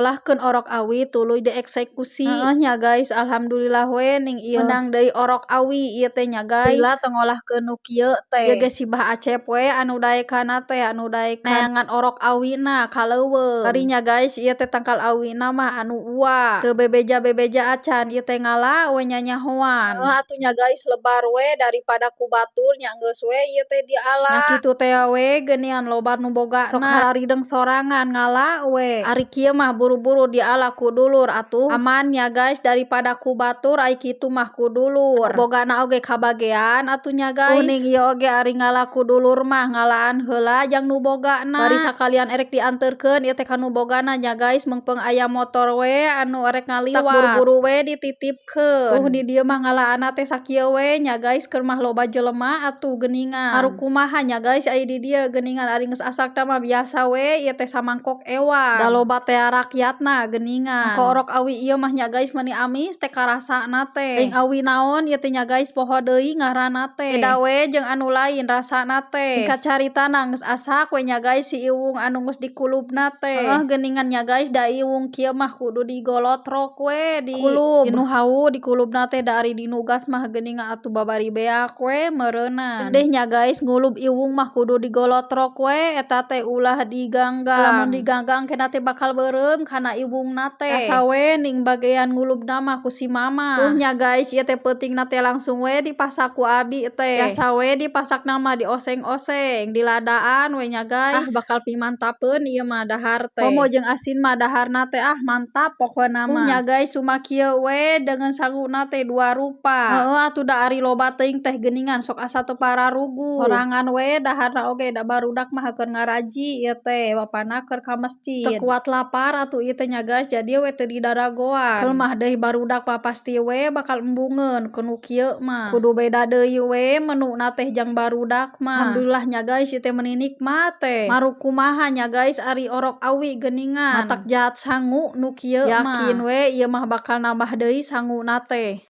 ngolahkeun orok awi tuluy dieksekusi. Nya guys, alhamdulillah we ning ieu menang deui orok awi ieu teh nya guys. Heula teu ngolahkeun nu kieu teh. Ieu ge si Bah Acep we anu daekana teh anu daek neangan orok awina kaleuweung. Bari nya guys ieu teh tangkal awina mah anu ua. Teu bebeja-bebeja acan ieu teh ngala we nyanyahoan. Atuh nya guys lebar we daripada ku batur nya geus we ieu teh diala. Nya kitu teh we geunian loba nu bogana. Sok hararideng sorangan ngala we. Ari kieu mah buru-buru diala ku dulur atuh aman nya guys daripada ku batur ai kitu mah ku dulur. Anu bogana oge kabagean atuh nya guys. Ning ieu oge ari ngala ku dulur mah ngalaan heula jang nu bogana. Bari sakalian erek dianterkeun ieu teh ka nu bogana nya guys meungpeung aya motor we anu erek ngaliwat. Tak buru-buru we dititipkeun. Tuh di dieu mah ngalaana teh sakieu we nya guys keur mah loba jelema atuh geuningan. Haru kumaha nya guys aya di dieu geuningan ari geus asakna mah biasa we ieu teh samangkok ewang. Da loba teh rakyatna geuningan. Angko orok awi ieu mah nya guys meuni amis teh karasana teh. Teuing awi naon ieu teh nya guys poho deui ngaranna teh. Beda we jeung anu lain rasana teh. Singkat caritana geus asak we nya guys si iwung anu geus dikulubna teh. Geuningan nya guys da iwung kieu mah kudu digolotrok we dikulub. Dinu hawu dikulubna teh da ari dinugas mah geuningan atuh babari beak we meureunan. Geus deh nya guys ngulub iwung mah kudu digolotrok we eta teh ulah diganggang. Lamun diganggang keneh teh bakal beureum kana iwungna teh. Asa we ning bagean ngulubna mah ku si mama. Tuh nya guys ieu teh peutingna teh langsung we dipasak ku abi teh. Biasa we dipasakna mah dioseng-oseng diladaan we nya guys. Bakal pimantapeun ieu mah dahar teh. Komo jeung asin mah daharna teh mantap pokona mah. Nya guys cuma kieu we deungeun sangguna teh dua rupa. Atuh da ari loba teuing teh geuningan sok asa teu pararugu. Sorangan we daharna oge da barudak mah keur ngaraji ieu teh bapana keur ka mesjid. Teu kuat lapar atuh ieu teh nya guys jadi we teu didaragoan. Keul mah deui barudak mah pasti we bakal embungeun ku nu kieu mah. Kudu beda deui we menuna teh jang barudak mah. Alhamdulillah nya guys ieu teh meuni nikmat teh. Maru kumaha nya guys ari orok awi geuningan. Matak jaat sangu nu kieu mah. Yakin we ieu mah bakal nambah deui sanguna teh.